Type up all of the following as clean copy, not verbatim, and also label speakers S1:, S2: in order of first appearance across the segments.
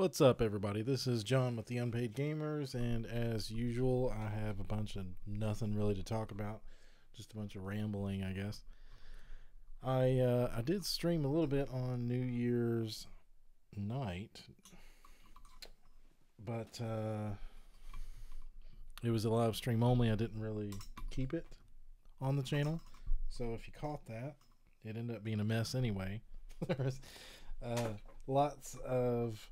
S1: What's up, everybody? This is John with the Unpaid Gamers, and as usual, I have a bunch of nothing really to talk about, just a bunch of rambling, I guess. I did stream a little bit on New Year's night, but it was a live stream only. I didn't really keep it on the channel, so if you caught that, it ended up being a mess anyway. There's lots of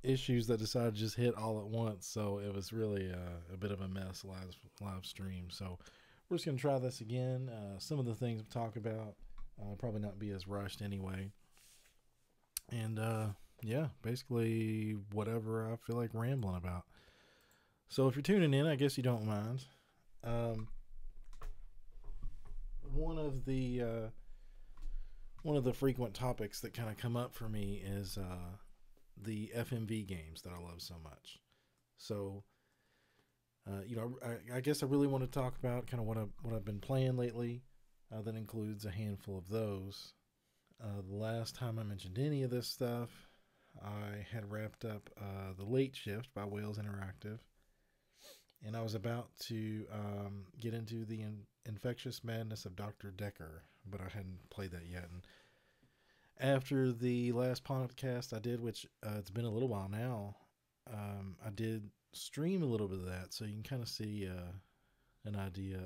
S1: issues that decided to just hit all at once, so it was really a bit of a mess live stream. So we're just gonna try this again. Some of the things we talk about probably not be as rushed anyway, and yeah, basically whatever I feel like rambling about. So if you're tuning in, I guess you don't mind. One of the frequent topics that kind of come up for me is the FMV games that I love so much. So, I guess I really want to talk about kind of what I've been playing lately. That includes a handful of those. The last time I mentioned any of this stuff, I had wrapped up The Late Shift by Wales Interactive, and I was about to get into the Infectious Madness of Dr. Decker, but I hadn't played that yet. And after the last podcast I did, which it's been a little while now, I did stream a little bit of that, so you can kind of see an idea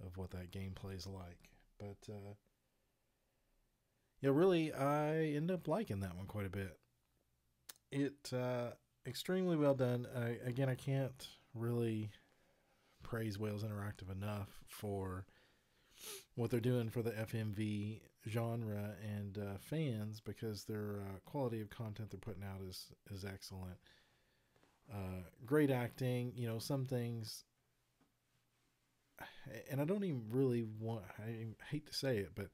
S1: of what that gameplay is like. But yeah, really, I ended up liking that one quite a bit. It extremely well done. Again, I can't really praise Wales Interactive enough for what they're doing for the FMV genre and fans, because their quality of content they're putting out is excellent. Great acting. Some things, and I don't even really I hate to say it, but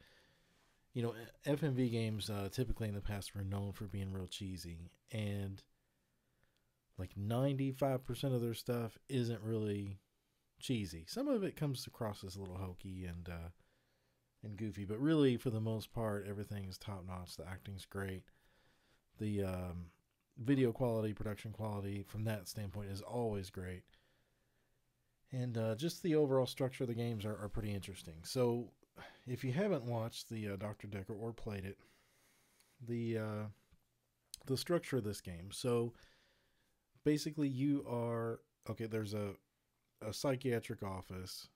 S1: FMV games typically in the past were known for being real cheesy, and like 95% of their stuff isn't really cheesy. Some of it comes across as a little hokey and goofy, but really for the most part everything is top notch. The acting's great. The video quality, production quality from that standpoint is always great, and just the overall structure of the games are pretty interesting. So if you haven't watched the Dr. Decker or played it, the structure of this game. So basically you are there's a psychiatric office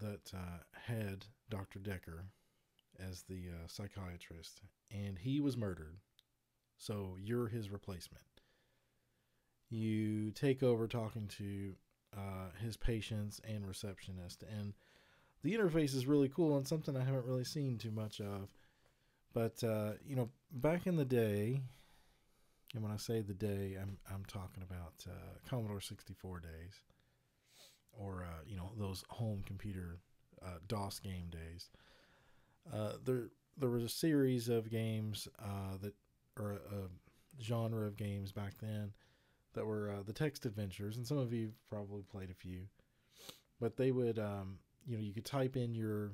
S1: that had Dr. Decker as the psychiatrist, and he was murdered. So you're his replacement. You take over talking to his patients and receptionist, and the interface is really cool and something I haven't really seen too much of. But back in the day, and when I say the day, I'm talking about Commodore 64 days, or those home computer DOS game days. There was a series of games or a genre of games back then that were the text adventures, and some of you probably played a few. But they would you could type in your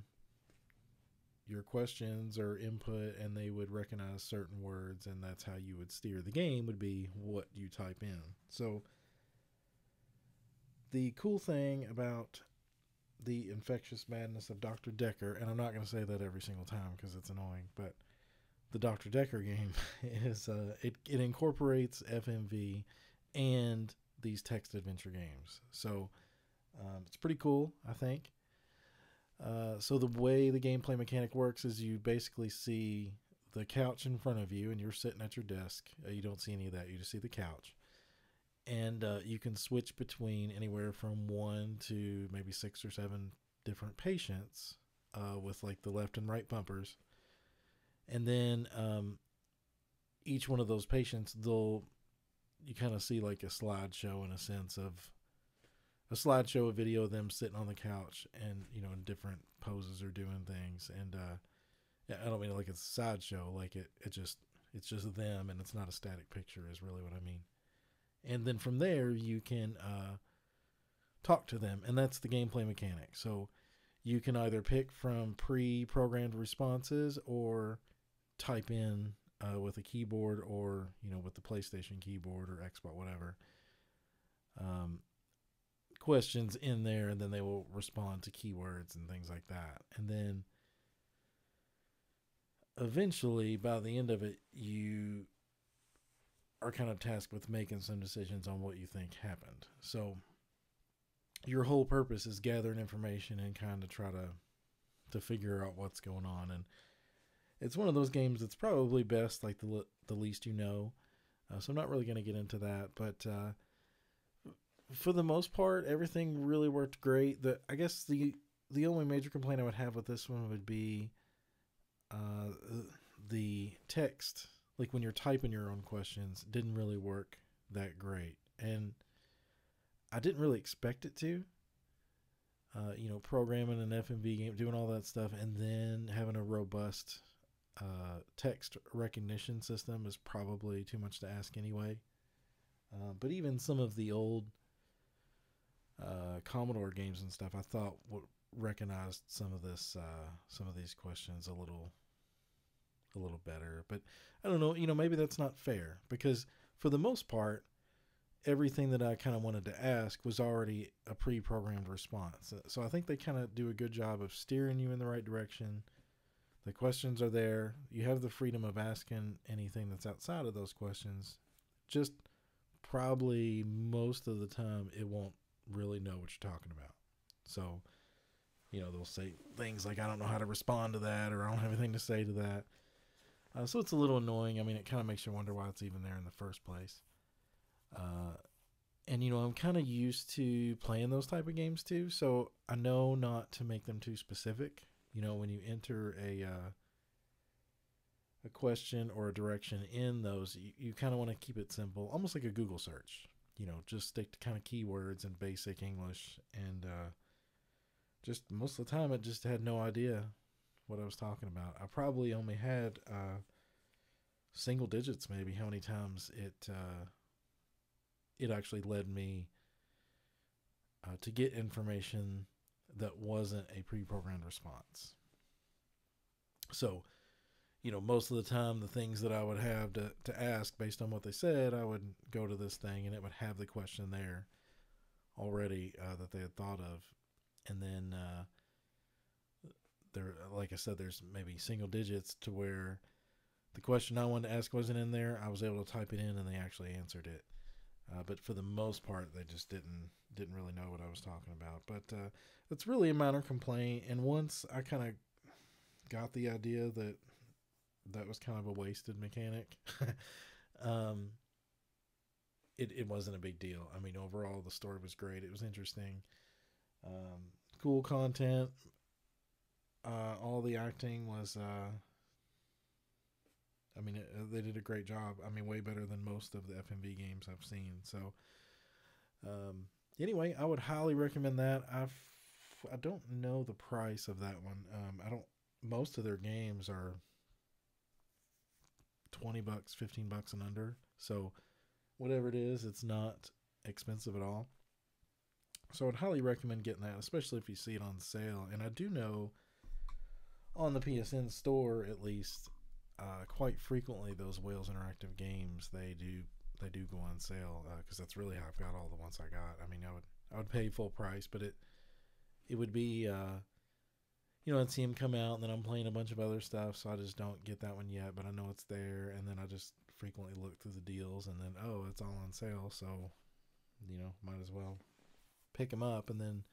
S1: questions or input, and they would recognize certain words, and that's how you would steer the game, would be what you type in. So the cool thing about the Infectious Madness of Dr. Decker, and I'm not going to say that every single time because it's annoying, but the Dr. Decker game is it incorporates FMV and these text adventure games. So it's pretty cool, I think. So the way the gameplay mechanic works is you basically see the couch in front of you, and you're sitting at your desk. You don't see any of that. You just see the couch. And you can switch between anywhere from 1 to maybe 6 or 7 different patients with like the left and right bumpers. And then each one of those patients, you kind of see like a slideshow, in a sense of a slideshow, a video of them sitting on the couch and in different poses or doing things. And I don't mean like it's a sideshow, like it's just them, and it's not a static picture is really what I mean. And then from there you can talk to them, and that's the gameplay mechanic. So you can either pick from pre-programmed responses or type in with a keyboard, or with the PlayStation keyboard or Xbox, whatever. Um, Questions in there, and then they will respond to keywords and things like that. And then eventually, by the end of it, you are kind of tasked with making some decisions on what you think happened. So your whole purpose is gathering information and kind of try to figure out what's going on. And it's one of those games that's probably best like the least you know. So I'm not really going to get into that, but for the most part, everything really worked great. I guess the only major complaint I would have with this one would be uh, the text. Like when you're typing your own questions, didn't really work that great, and I didn't really expect it to. Programming an FMV game, doing all that stuff, and then having a robust text recognition system is probably too much to ask anyway. But even some of the old Commodore games and stuff, I thought would recognized some of these questions a little better. But I don't know. Maybe that's not fair because for the most part, everything that I kind of wanted to ask was already a pre-programmed response. So I think they kind of do a good job of steering you in the right direction. The questions are there. You have the freedom of asking anything that's outside of those questions. Just probably most of the time, it won't really know what you're talking about. So, they'll say things like, I don't know how to respond to that, or I don't have anything to say to that. So it's a little annoying. I mean, it kind of makes you wonder why it's even there in the first place. And I'm kind of used to playing those type of games too, so I know not to make them too specific. When you enter a question or a direction in those, you kind of want to keep it simple, almost like a Google search. Just stick to kind of keywords and basic English, and just most of the time, it just had no idea what I was talking about. I probably only had single digits, maybe, how many times it actually led me to get information that wasn't a pre-programmed response. So, most of the time, the things that I would have to ask based on what they said, I would go to this thing and it would have the question there already that they had thought of. And then there, like I said, there's maybe single digits to where the question I wanted to ask wasn't in there. I was able to type it in and they actually answered it. But for the most part, they just didn't really know what I was talking about. But it's really a minor complaint. And once I kind of got the idea that was kind of a wasted mechanic, it wasn't a big deal. I mean, overall, the story was great. It was interesting, cool content. All the acting was. I mean, they did a great job. I mean, way better than most of the FMV games I've seen. So, anyway, I would highly recommend that. I don't know the price of that one. I don't. Most of their games are $20, $15 and under. So, whatever it is, it's not expensive at all. So, I'd highly recommend getting that, especially if you see it on sale. And I do know on the PSN store, at least, quite frequently those Wales Interactive games they do go on sale because that's really how I've got all the ones I got. I mean, I would pay full price, but it would be I'd see them come out and then I'm playing a bunch of other stuff, so I just don't get that one yet. But I know it's there, and then I just frequently look through the deals, and then it's all on sale, so might as well pick them up. And then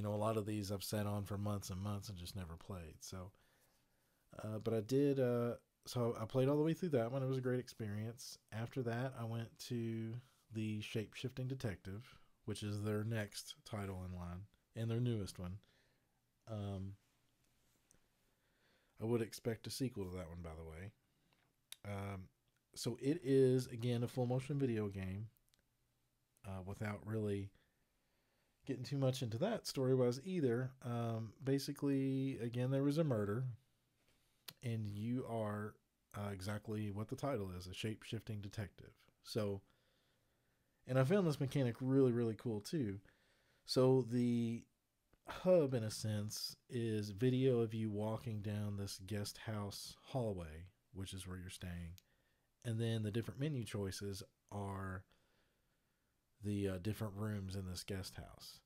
S1: a lot of these I've sat on for months and months and just never played. So. But I did, so I played all the way through that one. It was a great experience. After that, I went to the Shape-Shifting Detective, which is their next title in line, and their newest one. I would expect a sequel to that one, by the way. So it is, again, a full motion video game, without really getting too much into that story-wise either. Basically, again, there was a murder. And you are exactly what the title is, a shape-shifting detective. So, and I found this mechanic really, really cool too. So the hub, in a sense, is video of you walking down this guest house hallway. which is where you're staying. And then the different menu choices are the different rooms in this guest house.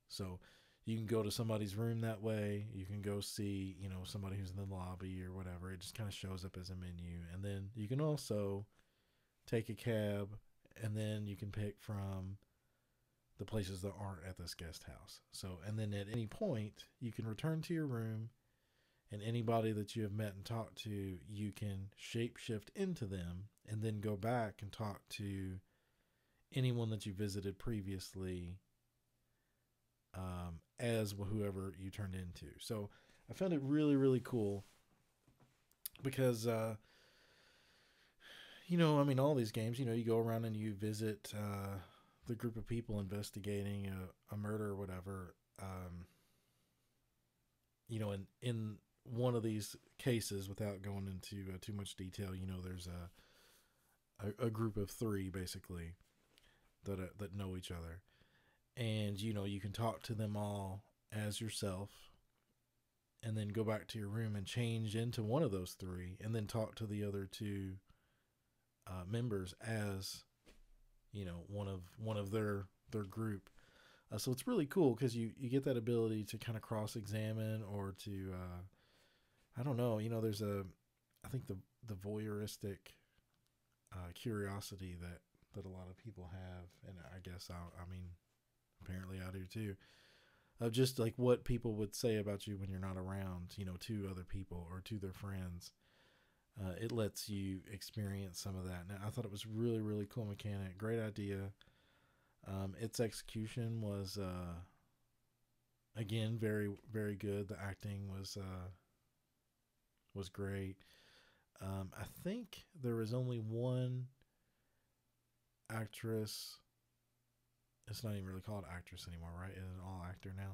S1: So you can go to somebody's room that way. You can go see, somebody who's in the lobby or whatever. It just kind of shows up as a menu. And then you can also take a cab, and then you can pick from the places that aren't at this guest house. So, and then at any point, you can return to your room, and anybody that you have met and talked to, you can shapeshift into them and then go back and talk to anyone that you visited previously as whoever you turned into. So I found it really, really cool because, all these games, you go around and you visit the group of people investigating a murder or whatever. In one of these cases, without going into too much detail, there's a group of three basically that know each other, and you can talk to them all as yourself, and then go back to your room and change into one of those three, and then talk to the other two members as one of their group. So it's really cool because you get that ability to kind of cross-examine or to I don't know, there's I think the voyeuristic curiosity that a lot of people have, and I guess apparently I do too, of just like what people would say about you when you're not around, to other people or to their friends. It lets you experience some of that. Now, I thought it was really, really cool mechanic. Great idea. Its execution was, again, very, very good. The acting was great. I think there was only one actress. It's not even really called actress anymore, right? It's an all actor now.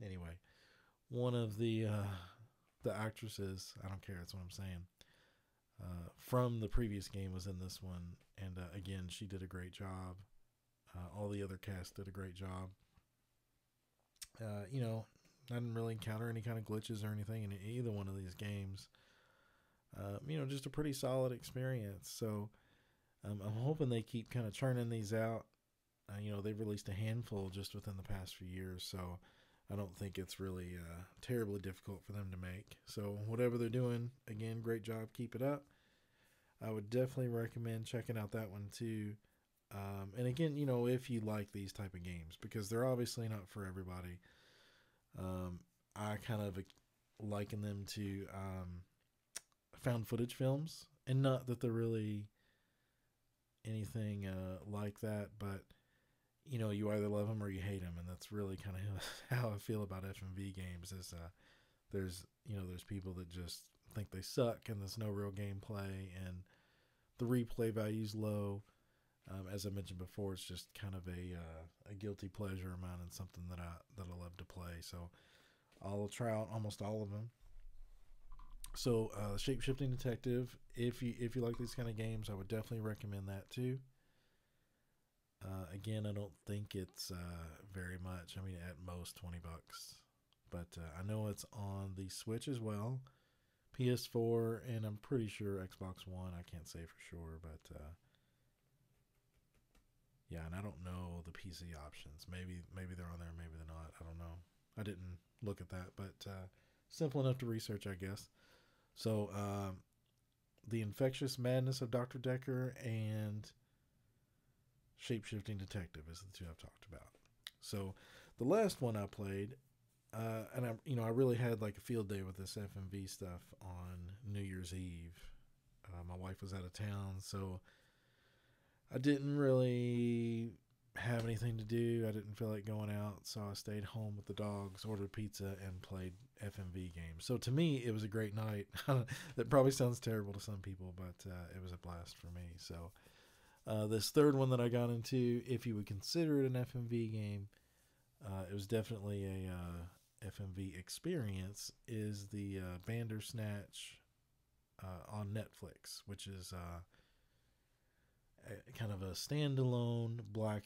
S1: Anyway, one of the actresses, I don't care, that's what I'm saying, from the previous game was in this one. And again, she did a great job. All the other cast did a great job. I didn't really encounter any kind of glitches or anything in either one of these games. Just a pretty solid experience. So I'm hoping they keep kind of churning these out. They've released a handful just within the past few years, so I don't think it's really terribly difficult for them to make. So whatever they're doing, again, great job. Keep it up. I would definitely recommend checking out that one too. And again, if you like these type of games, because they're obviously not for everybody. I kind of liken them to found footage films, and not that they're really anything like that, but you either love them or you hate them, and that's really kind of how I feel about FMV games. Is there's people that just think they suck and there's no real gameplay and the replay value's low. As I mentioned before, it's just kind of a guilty pleasure of mine and something that I love to play. So I'll try out almost all of them. So Shape-Shifting Detective, if you like these kind of games, I would definitely recommend that too. Again, I don't think it's very much. I mean, at most $20, but I know it's on the Switch as well, PS4, and I'm pretty sure Xbox One. I can't say for sure, but yeah, and I don't know the PC options. Maybe they're on there, maybe they're not. I don't know. I didn't look at that, but simple enough to research, I guess. So, The Infectious Madness of Dr. Decker and Shape-Shifting Detective is the two I've talked about. So, the last one I played, and I really had like a field day with this FMV stuff on New Year's Eve. My wife was out of town, so I didn't really have anything to do. I didn't feel like going out, so I stayed home with the dogs, ordered pizza, and played FMV games. So to me, it was a great night. That probably sounds terrible to some people, but it was a blast for me. So this third one that I got into, if you would consider it an FMV game, it was definitely a FMV experience, is the Bandersnatch on Netflix, which is kind of a standalone Black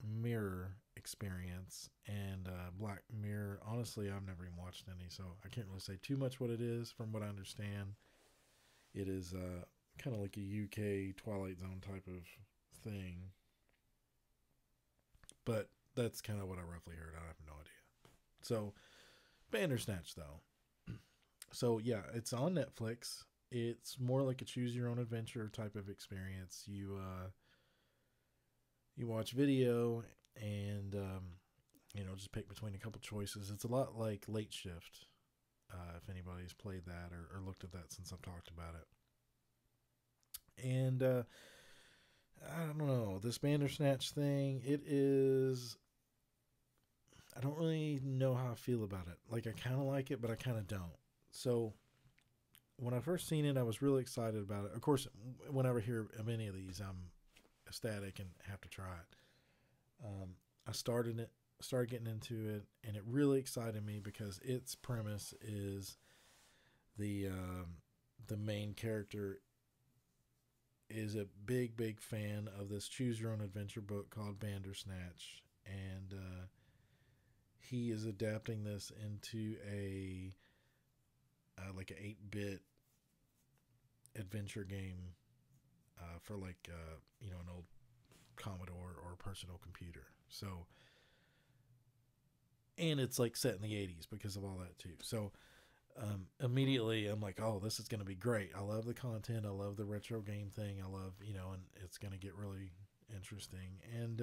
S1: Mirror experience. And Black Mirror, honestly, I've never even watched any, so I can't really say too much what it is. From what I understand, It is kind of like a UK Twilight Zone type of thing, but that's kind of what I roughly heard. I have no idea. So Bandersnatch though. So yeah, it's on Netflix. It's more like a choose your own adventure type of experience. You watch video and just pick between a couple choices. It's a lot like Late Shift. If anybody's played that or looked at that since I've talked about it. And I don't know, this Bandersnatch thing, it is. I don't really know how I feel about it. Like, I kind of like it, but I kind of don't. So, when I first seen it, I was really excited about it. Of course, whenever I hear of any of these, I'm ecstatic and have to try it. I started getting into it, and it really excited me because its premise is the main character is a big fan of this choose your own adventure book called Bandersnatch, and he is adapting this into a like an 8-bit adventure game for like an old Commodore or personal computer. So, and it's like set in the 80s because of all that too. So immediately I'm like, oh, this is going to be great. I love the content. I love the retro game thing. I love, and it's going to get really interesting. And,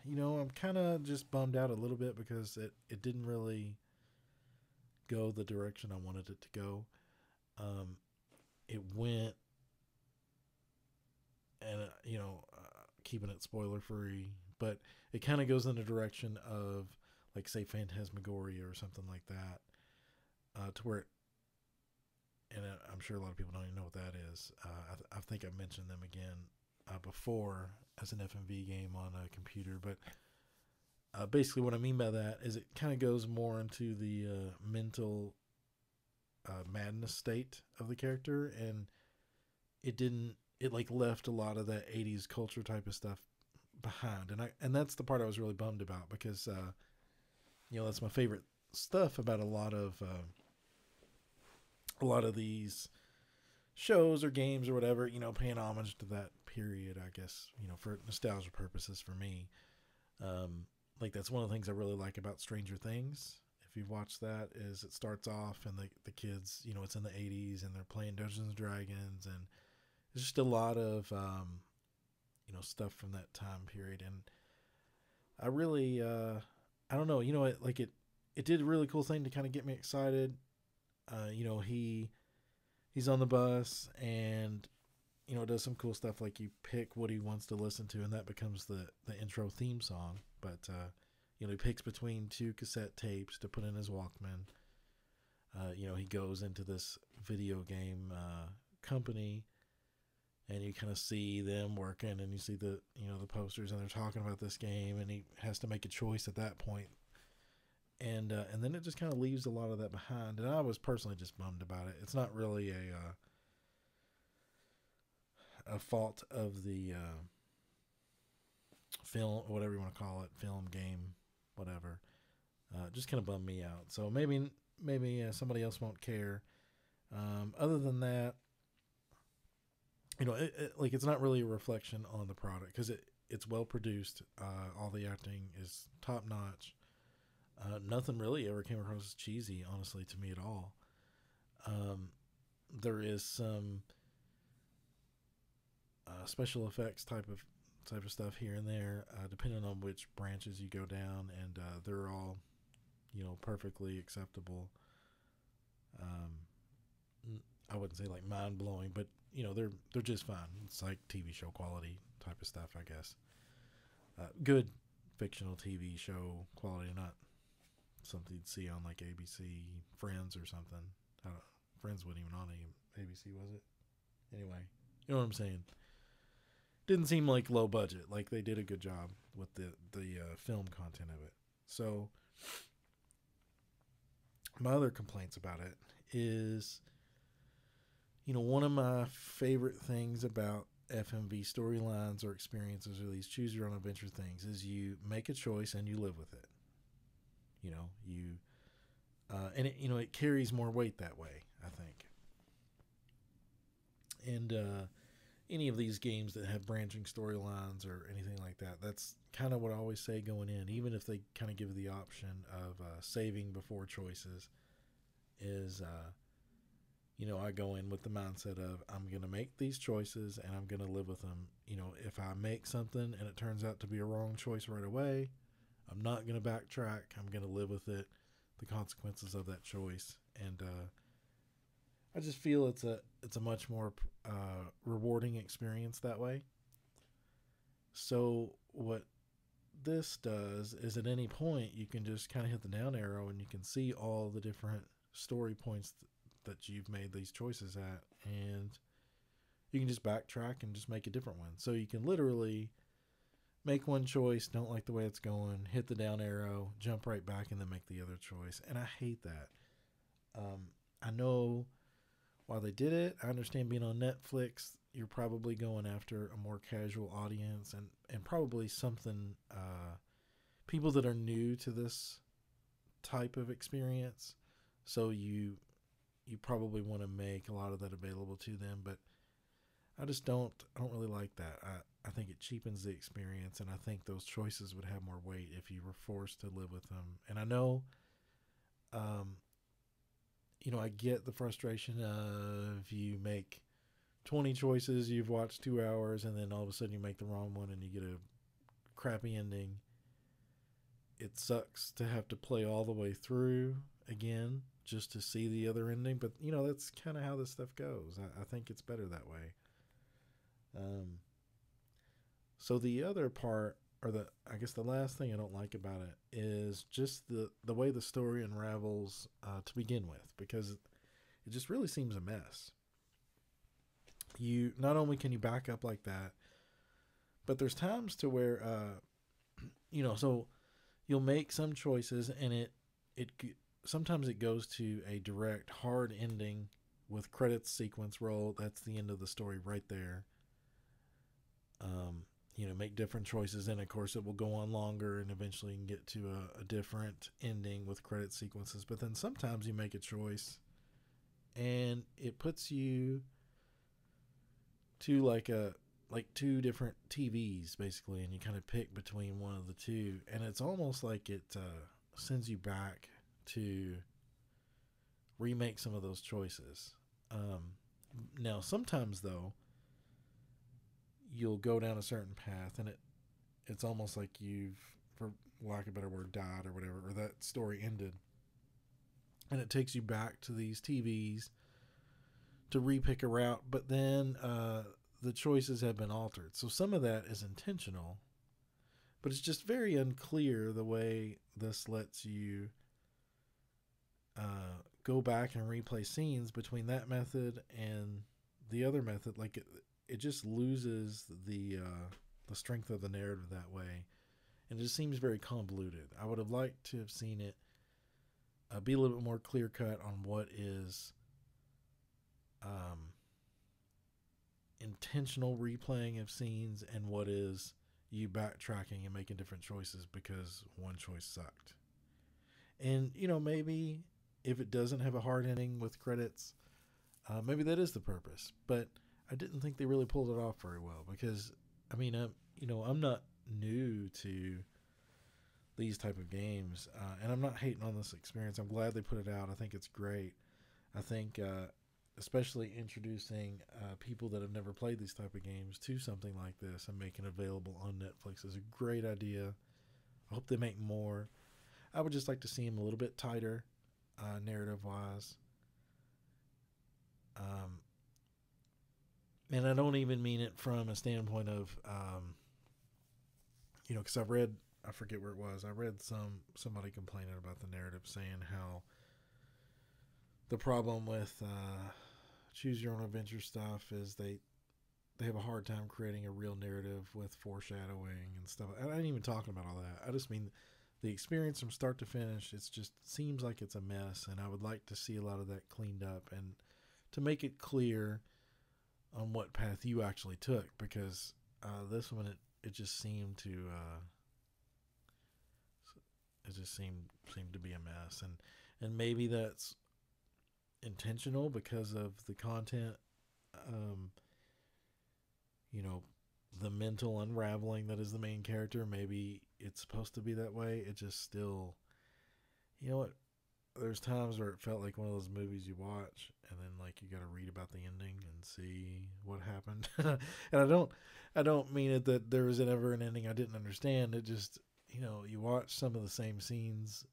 S1: I'm kind of just bummed out a little bit because it didn't really go the direction I wanted it to go. It went, and, keeping it spoiler free, but it kind of goes in the direction of, like, say, Phantasmagoria or something like that. To where, and I'm sure a lot of people don't even know what that is. I think I've mentioned them again before as an FMV game on a computer, but basically what I mean by that is it kind of goes more into the mental madness state of the character, and it like left a lot of that 80s culture type of stuff behind, and that's the part I was really bummed about because that's my favorite stuff about a lot of these shows or games or whatever, paying homage to that period, I guess, for nostalgia purposes for me. Like, that's one of the things I really like about Stranger Things. If you've watched that, is it starts off and the kids, it's in the 80s and they're playing Dungeons and Dragons, and it's just a lot of, stuff from that time period. And I really, I don't know, it did a really cool thing to kind of get me excited. He's on the bus and does some cool stuff, like you pick what he wants to listen to, and that becomes the intro theme song. But he picks between two cassette tapes to put in his Walkman. He goes into this video game company, and you kind of see them working, and you see the posters, and they're talking about this game, and he has to make a choice at that point. And then it just kind of leaves a lot of that behind, and I was personally just bummed about it. It's not really a fault of the film, whatever you want to call it, film, game, whatever. Just kind of bummed me out. So maybe somebody else won't care. Other than that, it's not really a reflection on the product because it's well produced. All the acting is top notch. Nothing really ever came across as cheesy, honestly, to me at all. There is some special effects type of stuff here and there, depending on which branches you go down, and they're all, perfectly acceptable. I wouldn't say like mind blowing, but they're just fine. It's like TV show quality type of stuff, I guess. Good fictional TV show quality, not something you'd see on like ABC, Friends or something. Friends wasn't even on ABC, was it? Anyway, you know what I'm saying. Didn't seem like low budget. Like, they did a good job with the film content of it. So my other complaints about it is, one of my favorite things about FMV storylines or experiences or these choose your own adventure things is you make a choice and you live with it. And it carries more weight that way, I think. And any of these games that have branching storylines or anything like that, that's kind of what I always say going in, even if they kind of give the option of saving before choices, is, I go in with the mindset of I'm going to make these choices and I'm going to live with them. If I make something and it turns out to be a wrong choice right away, I'm not going to backtrack. I'm going to live with it, the consequences of that choice. And I just feel it's a much more rewarding experience that way. So what this does is at any point you can just kind of hit the down arrow and you can see all the different story points that you've made these choices at, and you can just backtrack and just make a different one. So you can literally make one choice, don't like the way it's going, hit the down arrow, jump right back, and then make the other choice. And I hate that. I know why they did it. I understand being on Netflix, you're probably going after a more casual audience and probably something, people that are new to this type of experience. So you probably want to make a lot of that available to them, but I don't really like that. I think it cheapens the experience, and I think those choices would have more weight if you were forced to live with them. And I know, um, I get the frustration of you make 20 choices, you've watched 2 hours, and then all of a sudden you make the wrong one and you get a crappy ending. It sucks to have to play all the way through again just to see the other ending, but that's kind of how this stuff goes. I think it's better that way. Um, so the other part, or I guess the last thing I don't like about it is just the way the story unravels to begin with, because it just really seems a mess. You not only can you back up like that, but there's times to where so you'll make some choices and it sometimes it goes to a direct hard ending with credits sequence roll. That's the end of the story right there. Make different choices, and of course it will go on longer, and eventually you can get to a different ending with credit sequences. But then sometimes you make a choice, and it puts you to like two different TVs basically, and you kind of pick between one of the two, and it's almost like it sends you back to remake some of those choices. Now, sometimes though, you'll go down a certain path, and it's almost like you've, for lack of a better word, died or whatever, or that story ended, and it takes you back to these TVs to repick a route, but then the choices have been altered. So some of that is intentional, but it's just very unclear the way this lets you go back and replay scenes between that method and the other method. Like it just loses the strength of the narrative that way, and it just seems very convoluted. I would have liked to have seen it be a little bit more clear cut on what is intentional replaying of scenes and what is you backtracking and making different choices because one choice sucked. And maybe if it doesn't have a hard ending with credits, maybe that is the purpose. But I didn't think they really pulled it off very well, because I'm not new to these type of games, and I'm not hating on this experience. I'm glad they put it out. I think it's great. I think especially introducing people that have never played these type of games to something like this and making it available on Netflix is a great idea. I hope they make more. I would just like to see them a little bit tighter, narrative wise. And I don't even mean it from a standpoint of, because I forget where it was. I read somebody complaining about the narrative, saying how the problem with choose your own adventure stuff is they have a hard time creating a real narrative with foreshadowing and stuff. I ain't even talking about all that. I just mean the experience from start to finish. It's just seems like it's a mess, and I would like to see a lot of that cleaned up and to make it clear on what path you actually took, because this one it just seemed to seemed to be a mess, and maybe that's intentional because of the content um, you know, the mental unraveling that is the main character. Maybe it's supposed to be that way. It just still, you know what? There's times where it felt like one of those movies you watch and then like you got to read about the ending and see what happened. And I don't mean it that there was ever an ending I didn't understand. It just, you watch some of the same scenes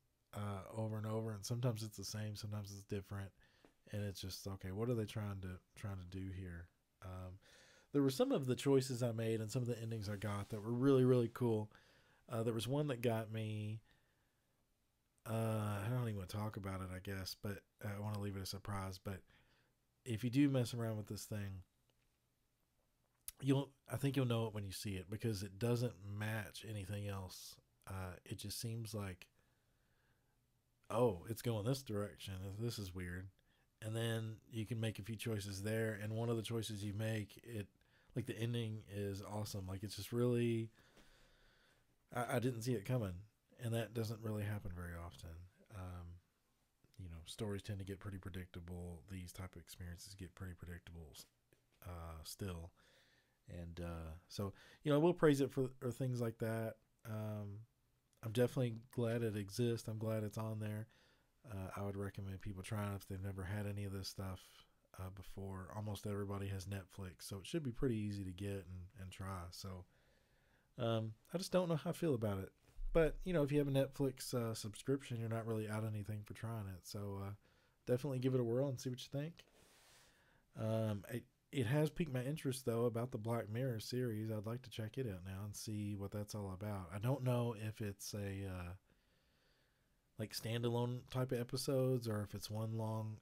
S1: over and over, and sometimes it's the same, sometimes it's different, and it's just okay. What are they trying to do here? There were some of the choices I made and some of the endings I got that were really really cool. There was one that got me. I don't even want to talk about it, I guess, but I want to leave it a surprise. But if you do mess around with this thing, I think you'll know it when you see it because it doesn't match anything else. It just seems like, oh, it's going this direction. This is weird. And then you can make a few choices there, and one of the choices you make, like the ending is awesome. Like it's just really, I didn't see it coming, and that doesn't really happen very often. Stories tend to get pretty predictable. These type of experiences get pretty predictable still, and so we'll praise it for things like that. I'm definitely glad it exists. I'm glad it's on there. I would recommend people trying it if they've never had any of this stuff before. Almost everybody has Netflix, so it should be pretty easy to get and try. So I just don't know how I feel about it. But, if you have a Netflix subscription, you're not really out anything for trying it. So definitely give it a whirl and see what you think. It has piqued my interest, though, about the Black Mirror series. I'd like to check it out now and see what that's all about. I don't know if it's a like standalone type of episodes or if it's one long,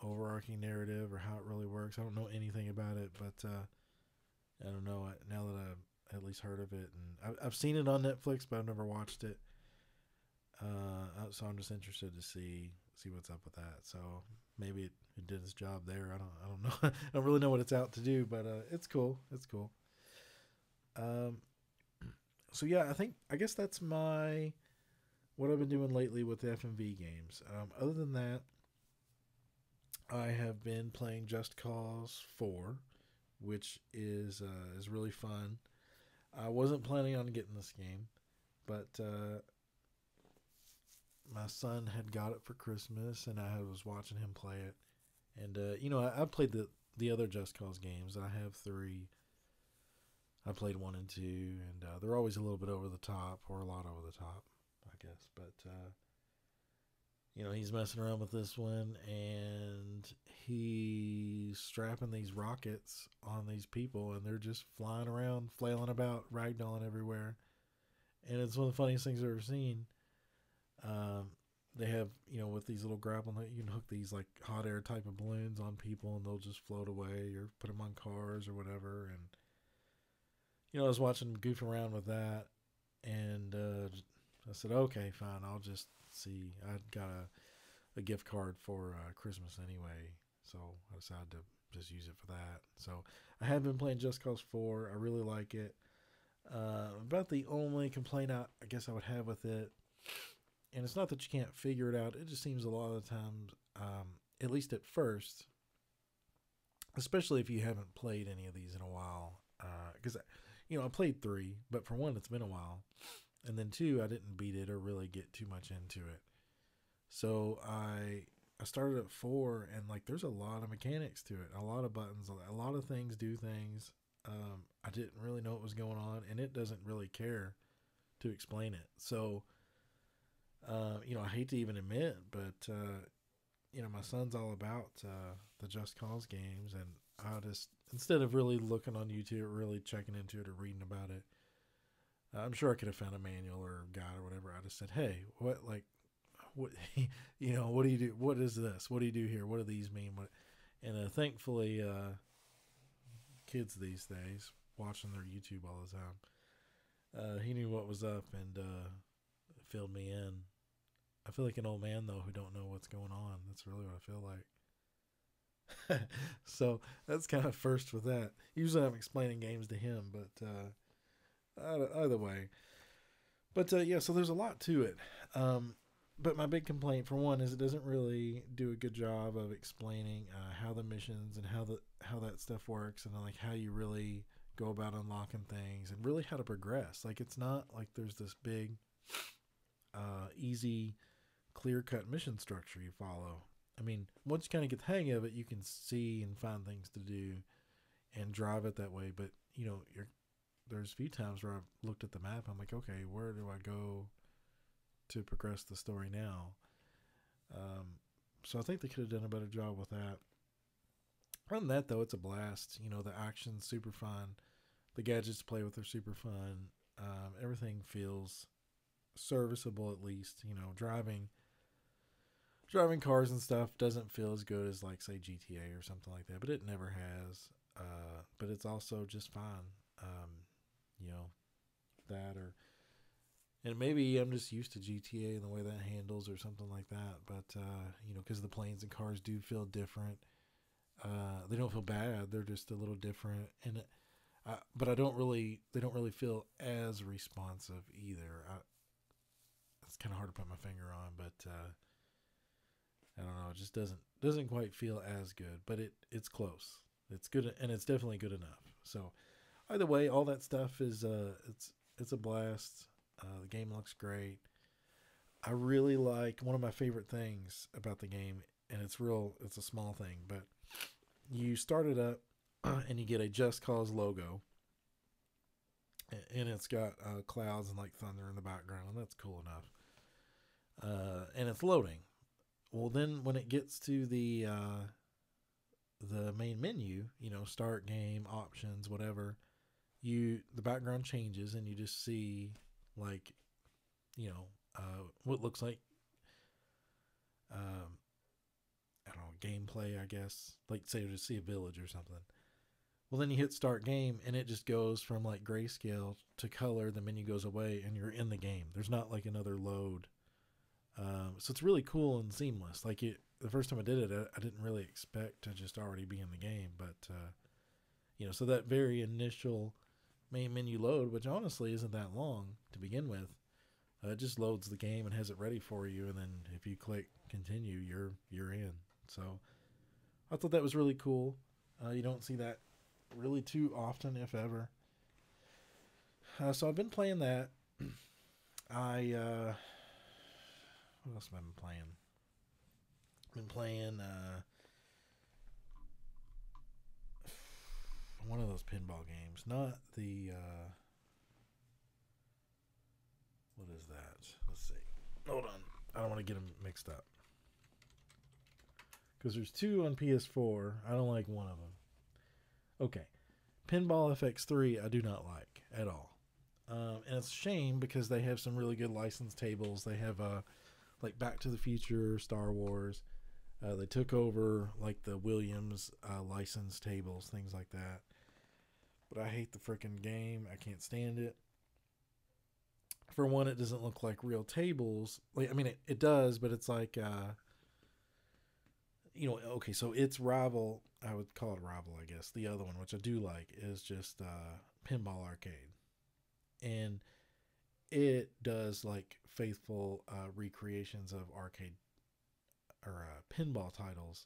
S1: overarching narrative or how it really works. I don't know anything about it, but I don't know. Now that I've at least heard of it, and I've seen it on Netflix, but I've never watched it. So I'm just interested to see what's up with that. So maybe it did its job there. I don't know. I don't really know what it's out to do, but it's cool. It's cool. Um, so yeah, I guess that's what I've been doing lately with the FMV games. Other than that, I have been playing Just Cause 4, which is really fun. I wasn't planning on getting this game, but my son had got it for Christmas, and I was watching him play it. And I've played the other Just Cause games. I have 3. I played 1 and 2, and they're always a little bit over the top, or a lot over the top, I guess. But he's messing around with this one, and he's strapping these rockets on these people, and they're just flying around, flailing about, ragdolling everywhere. And it's one of the funniest things I've ever seen. They have, with these little grappling, you can hook these like hot air type of balloons on people, and they'll just float away, or put them on cars or whatever. And I was watching them goof around with that, and I said, okay, fine, I'll just see. I got a gift card for Christmas anyway, so I decided to just use it for that. So I have been playing Just Cause 4. I really like it. About the only complaint I guess I would have with it, and it's not that you can't figure it out, it just seems a lot of the times, at least at first, especially if you haven't played any of these in a while, because I played 3, but for 1 it's been a while, and then 2 I didn't beat it or really get too much into it. So I started at 4, and like there's a lot of mechanics to it, a lot of buttons, a lot of things do things. I didn't really know what was going on, and it doesn't really care to explain it. So I hate to even admit, but my son's all about the Just Cause games, and I just, instead of really looking on YouTube, really checking into it or reading about it, I'm sure I could have found a manual or a guide or whatever. I just said, hey, what what do you do? What is this? What do you do here? What do these mean? And thankfully, kids these days watching their YouTube all the time, he knew what was up and filled me in. I feel like an old man though who don't know what's going on. That's really what I feel like. So that's kind of first with that. Usually I'm explaining games to him, but either way. But yeah, so there's a lot to it. but my big complaint, for one, is it doesn't really do a good job of explaining how the missions and how that stuff works, and like how you really go about unlocking things and really how to progress. Like it's not like there's this big, easy, clear cut mission structure you follow. I mean, once you kind of get the hang of it, you can see and find things to do and drive it that way. But there's a few times where I've looked at the map. I'm like, okay, where do I go to progress the story now? So I think they could have done a better job with that. Other than that, though, it's a blast. The action's super fun. The gadgets to play with are super fun. Everything feels serviceable, at least. Driving cars and stuff doesn't feel as good as, like, say, GTA or something like that, but it never has. But it's also just fine. You know, that or and maybe I'm just used to GTA and the way that handles or something like that. But because the planes and cars do feel different. They don't feel bad. They're just a little different, and but They don't really feel as responsive either. It's kind of hard to put my finger on, but I don't know. It just doesn't quite feel as good, but it's close. It's good, and it's definitely good enough. So either way, all that stuff is it's a blast. The game looks great. I really like one of my favorite things about the game, and it's a small thing, but you start it up and you get a Just Cause logo, and it's got clouds and like thunder in the background, and that's cool enough. And it's loading. Well, then when it gets to the main menu, start game, options, whatever, the background changes and you just see like what looks like I don't know, gameplay, I guess. Like say you just see a village or something. Well, then you hit start game and it just goes from like grayscale to color. The menu goes away and you're in the game. There's not like another load. So it's really cool and seamless. Like the first time I did it, I didn't really expect to just already be in the game, but so that very initial main menu load, which honestly isn't that long to begin with, it just loads the game and has it ready for you, and then if you click continue, you're in. So I thought that was really cool. You don't see that really too often, if ever. So I've been playing that. What else have I been playing? I've been playing one of those pinball games, not the what is that? Let's see. Hold on. I don't want to get them mixed up. Because there's two on PS4. I don't like one of them. Okay. Pinball FX3 I do not like at all. And it's a shame because they have some really good licensed tables. They have like Back to the Future, Star Wars. They took over like the Williams licensed tables, things like that. But I hate the freaking game. I can't stand it. For one, it doesn't look like real tables. Like, I mean, it does, but it's like, okay, so its rival, I would call it rival, I guess. The other one, which I do like, is just Pinball Arcade. And it does like faithful recreations of arcade or pinball titles.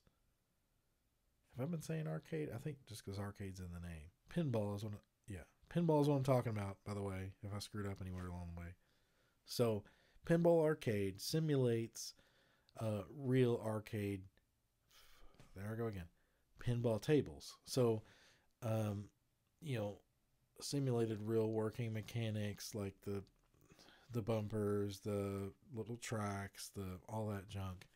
S1: Have I been saying arcade? I think just because arcade's in the name. Pinball is pinball is what I'm talking about, by the way, if I screwed up anywhere along the way. So, Pinball Arcade simulates real arcade. There I go again. Pinball tables. So, simulated real working mechanics like the bumpers, the little tracks, all that junk.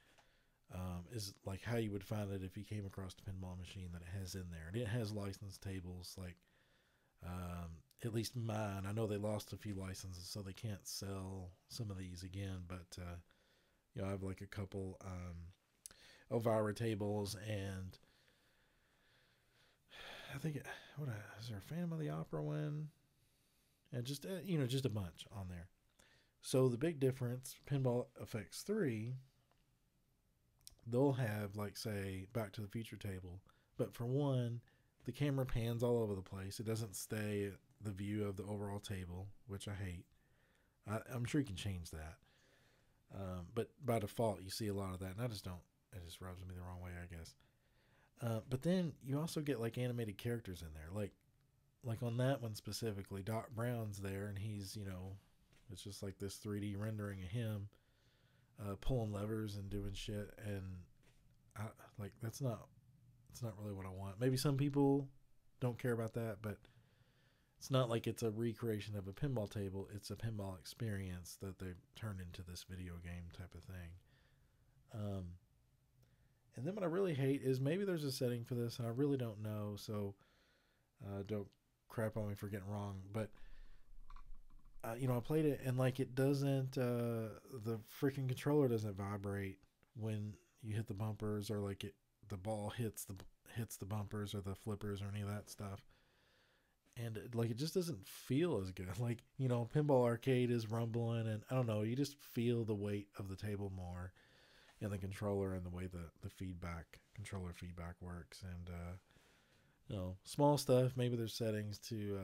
S1: Is like how you would find it if you came across the pinball machine that it has in there. And it has licensed tables, like at least mine. I know they lost a few licenses, so they can't sell some of these again. But I have like a couple Elvira tables, and I think is there a Phantom of the Opera one? And just just a bunch on there. So the big difference, Pinball FX3. They'll have, like, say, Back to the Future table. But for one, the camera pans all over the place. It doesn't stay at the view of the overall table, which I hate. I'm sure you can change that. But by default, you see a lot of that, and I just don't. It just rubs me the wrong way, I guess. But then you also get like animated characters in there, like on that one specifically, Doc Brown's there, and he's it's just like this 3D rendering of him pulling levers and doing shit, and I like it's not really what I want. Maybe some people don't care about that, but it's not like it's a recreation of a pinball table. It's a pinball experience that they've turned into this video game type of thing. Um, and then what I really hate is maybe there's a setting for this, and I really don't know. So don't crap on me for getting wrong. But I played it, and like it doesn't. The freaking controller doesn't vibrate when you hit the bumpers, or like the ball hits the bumpers or the flippers or any of that stuff. And like it just doesn't feel as good. Like Pinball Arcade is rumbling, and I don't know. You just feel the weight of the table more in the controller and the way the controller feedback works. And small stuff. Maybe there's settings to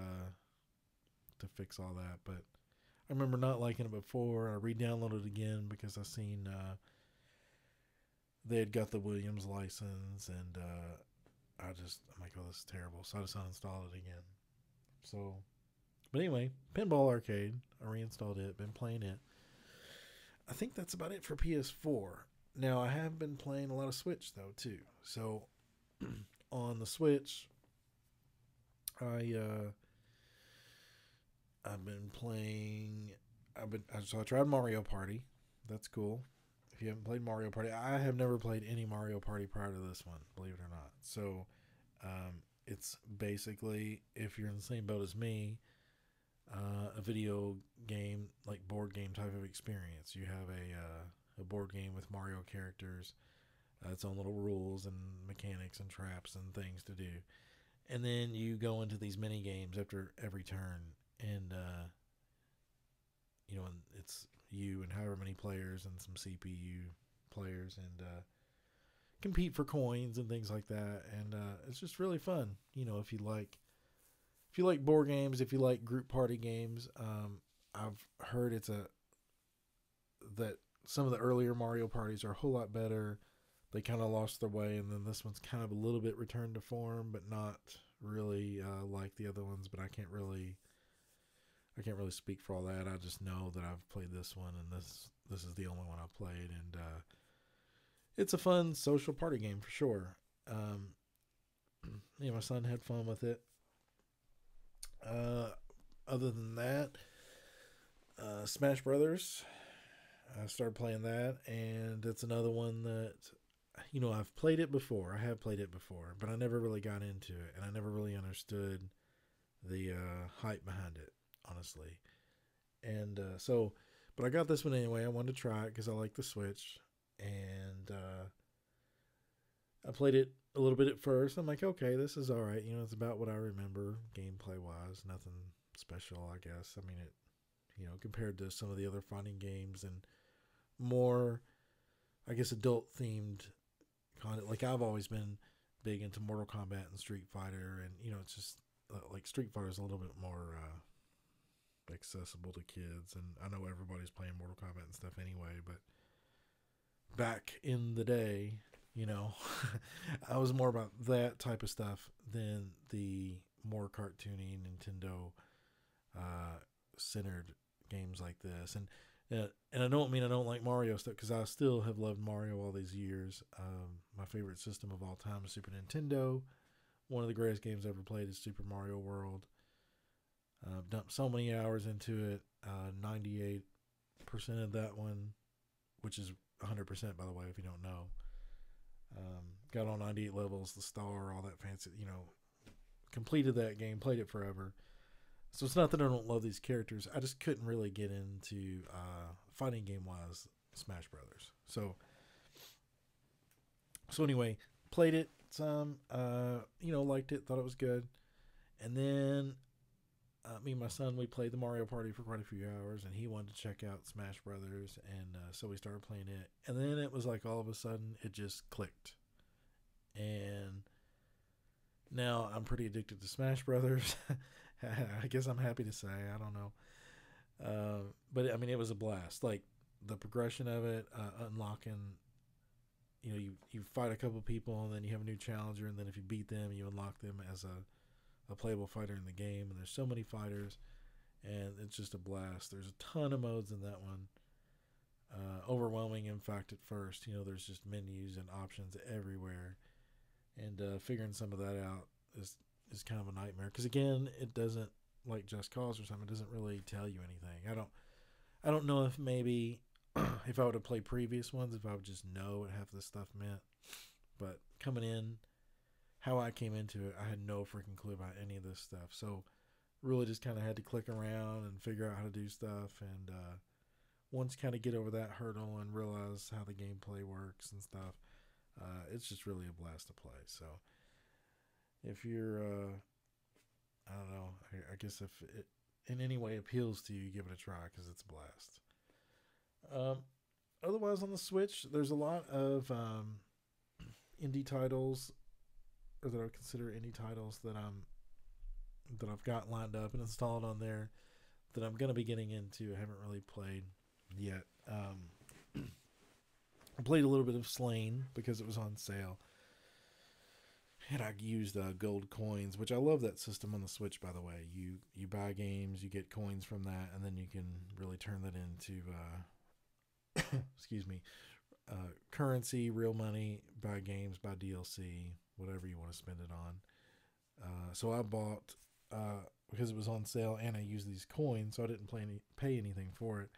S1: fix all that. But I remember not liking it before. I re-downloaded it again because I seen they had got the Williams license, and I'm like, oh, this is terrible. So I just uninstalled it again. So, but anyway, Pinball Arcade. I reinstalled it. Been playing it. I think that's about it for PS4. Now I have been playing a lot of Switch though too. So on the Switch, I've been playing. So I tried Mario Party. That's cool. If you haven't played Mario Party, I have never played any Mario Party prior to this one, believe it or not. So it's basically, if you're in the same boat as me, a video game, like board game type of experience. You have a board game with Mario characters, its own little rules and mechanics and traps and things to do. And then you go into these mini games after every turn, and and it's you and however many players and some CPU players, and compete for coins and things like that. And it's just really fun. If you like board games, if you like group party games, I've heard that some of the earlier Mario parties are a whole lot better. They kind of lost their way, and then this one's kind of a little bit returned to form, but not really like the other ones. But I can't really speak for all that. I just know that I've played this one, and this is the only one I've played, and it's a fun social party game for sure. My son had fun with it. Other than that, Smash Brothers, I started playing that, and it's another one that I've played it before. I have played it before, but I never really got into it, and I never really understood the hype behind it, honestly. And but I got this one anyway. I wanted to try it because I like the Switch, and I played it a little bit at first. I'm like, okay, this is all right. It's about what I remember gameplay wise. Nothing special, I guess. I mean, it, compared to some of the other fighting games and more, I guess, adult themed content. Like I've always been big into Mortal Kombat and Street Fighter, and it's just like Street Fighter is a little bit more accessible to kids, and I know everybody's playing Mortal Kombat and stuff anyway, but back in the day, I was more about that type of stuff than the more cartoony Nintendo centered games like this. And I don't mean I don't like Mario stuff, because I still have loved Mario all these years. My favorite system of all time is Super Nintendo. One of the greatest games I ever played is Super Mario World. Dumped so many hours into it. 98% of that one, which is 100% by the way, if you don't know. Got all 98 levels, the star, all that fancy, completed that game, played it forever. So it's not that I don't love these characters. I just couldn't really get into fighting game wise Smash Brothers. So anyway, played it some, liked it, thought it was good. And then me and my son, we played the Mario Party for quite a few hours, and he wanted to check out Smash Brothers, and so we started playing it. And then it was like all of a sudden it just clicked. And now I'm pretty addicted to Smash Brothers. I guess I'm happy to say. I don't know. But I mean, it was a blast. Like, the progression of it, unlocking. You fight a couple people, and then you have a new challenger, and then if you beat them, you unlock them as a playable fighter in the game. And there's so many fighters, and it's just a blast. There's a ton of modes in that one. Overwhelming, in fact, at first. There's just menus and options everywhere, and figuring some of that out is kind of a nightmare. Because again, it doesn't, like Just Cause or something. It doesn't really tell you anything. I don't know if maybe if I would have played previous ones, if I would just know what half this stuff meant. But coming in, how I came into it, I had no freaking clue about any of this stuff. So really just kind of had to click around and figure out how to do stuff. And once kind of get over that hurdle and realize how the gameplay works and stuff, it's just really a blast to play. So if you're, I don't know, I guess if it in any way appeals to you, give it a try because it's a blast. Otherwise, on the Switch, there's a lot of indie titles, or that I would consider indie titles that I've got lined up and installed on there that I'm gonna be getting into. I haven't really played yet. I played a little bit of Slain because it was on sale, and I used gold coins, which I love that system on the Switch. By the way, you buy games, you get coins from that, and then you can really turn that into excuse me, currency, real money, buy games, buy DLC, whatever you want to spend it on. So I bought, because it was on sale and I used these coins, so I didn't pay anything for it.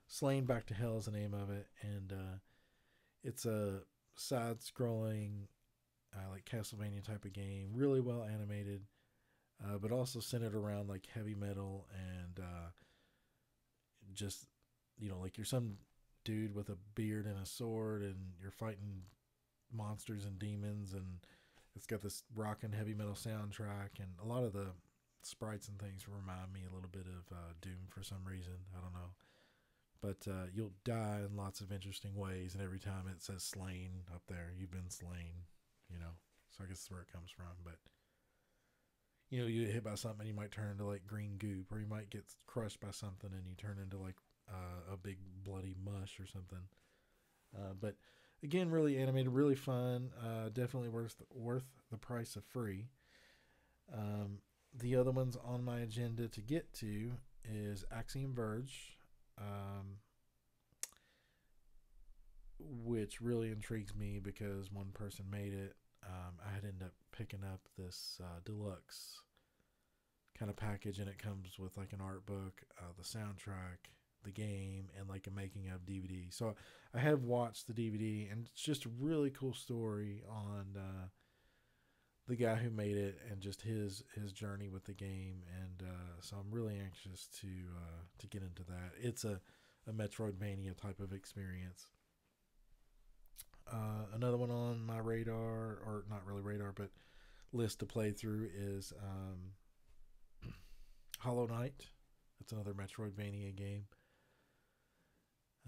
S1: Slain Back to Hell is the name of it, and it's a side-scrolling, like Castlevania type of game, really well animated, but also centered around like heavy metal and just like you're some dude with a beard and a sword, and you're fighting monsters and demons, and it's got this rock and heavy metal soundtrack, and a lot of the sprites and things remind me a little bit of Doom for some reason. I don't know. But you'll die in lots of interesting ways, and every time it says slain up there, you've been slain, So I guess that's where it comes from. But, you get hit by something, you might turn into like green goop, or you might get crushed by something and you turn into like a big bloody mush or something. But again, really animated, really fun. Definitely worth the price of free. The other ones on my agenda to get to is Axiom Verge, which really intrigues me because one person made it. I had ended up picking up this deluxe kind of package, and it comes with like an art book, the soundtrack, the game, and like a making of DVD. So I have watched the DVD, and it's just a really cool story on the guy who made it and just his journey with the game. And so I'm really anxious to get into that. It's a Metroidvania type of experience. Another one on my radar, or not really radar, but list to play through is Hollow Knight. That's another Metroidvania game.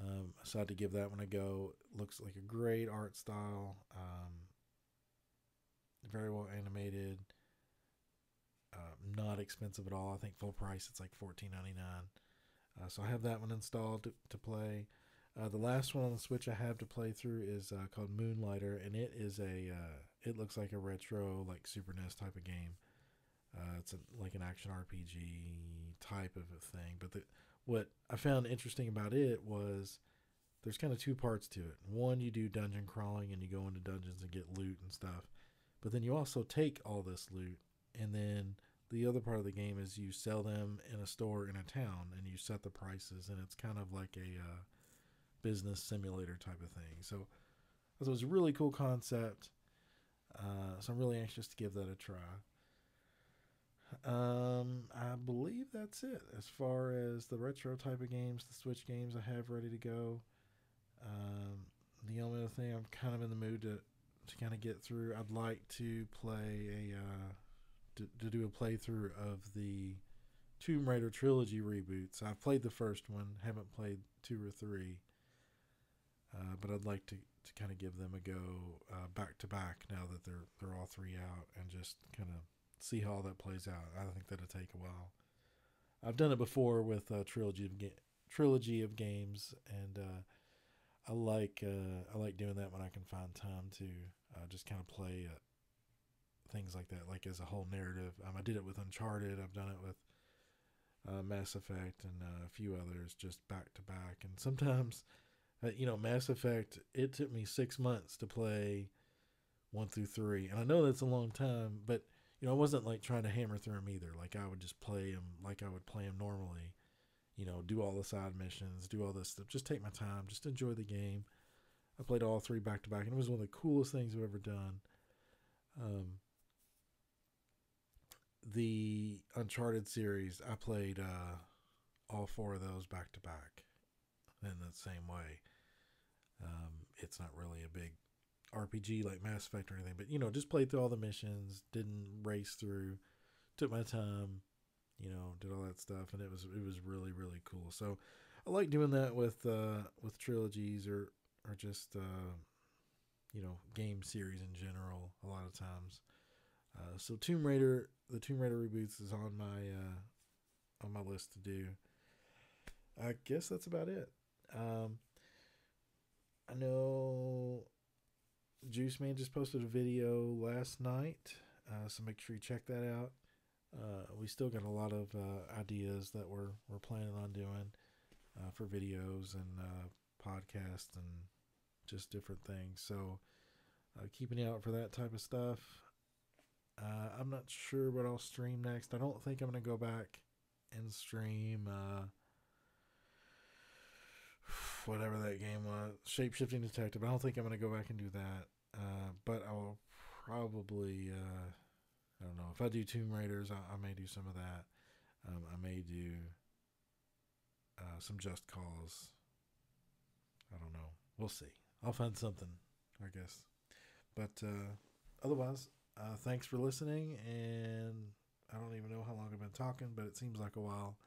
S1: I decided to give that one a go. Looks like a great art style. Very well animated. Not expensive at all. I think full price it's like $14.99. So I have that one installed to play. The last one on the Switch I have to play through is called Moonlighter, and it is it looks like a retro, like Super NES type of game. It's like an action RPG type of a thing. But what I found interesting about it was there's kind of two parts to it. One, you do dungeon crawling and you go into dungeons and get loot and stuff. But then you also take all this loot, and then the other part of the game is you sell them in a store in a town, and you set the prices, and it's kind of like a business simulator type of thing. So it was a really cool concept. So I'm really anxious to give that a try. I believe that's it as far as the retro type of games, the Switch games I have ready to go. The only other thing I'm kind of in the mood to kind of get through, I'd like to play to do a playthrough of the Tomb Raider trilogy reboots. I've played the first one, haven't played 2 or 3, but I'd like to kind of give them a go back to back now that they're all 3 out, and just kind of see how all that plays out. I think that'll take a while. I've done it before with trilogy trilogy of games, and I like doing that when I can find time to just kind of play things like that, like as a whole narrative. I did it with Uncharted. I've done it with Mass Effect and a few others, just back to back. And sometimes, Mass Effect, it took me 6 months to play 1 through 3, and I know that's a long time, but I wasn't like trying to hammer through them either. Like I would just play them like I would play them normally. Do all the side missions, do all this stuff, just take my time, just enjoy the game. I played all 3 back to back, and it was one of the coolest things I've ever done. Um, the Uncharted series, I played all 4 of those back to back in the same way. It's not really a big RPG like Mass Effect or anything, but just played through all the missions, didn't race through, took my time, did all that stuff, and it was really really cool. So I like doing that with trilogies or just game series in general. A lot of times, so the Tomb Raider reboots is on my list to do. I guess that's about it. I know Juice Man just posted a video last night, so make sure you check that out. We still got a lot of ideas that we're planning on doing for videos and podcasts and just different things. So keep an eye out for that type of stuff. I'm not sure what I'll stream next. I don't think I'm going to go back and stream whatever that game was, Shape-Shifting Detective. I don't think I'm going to go back and do that. But I will probably, I don't know. If I do Tomb Raiders, I may do some of that. I may do some Just Cause. I don't know. We'll see. I'll find something, I guess. But otherwise, thanks for listening. And I don't even know how long I've been talking, but it seems like a while.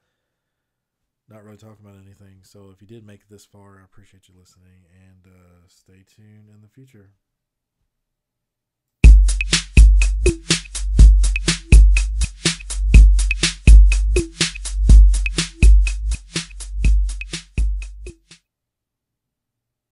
S1: Not really talking about anything. So if you did make it this far, I appreciate you listening. And stay tuned in the future.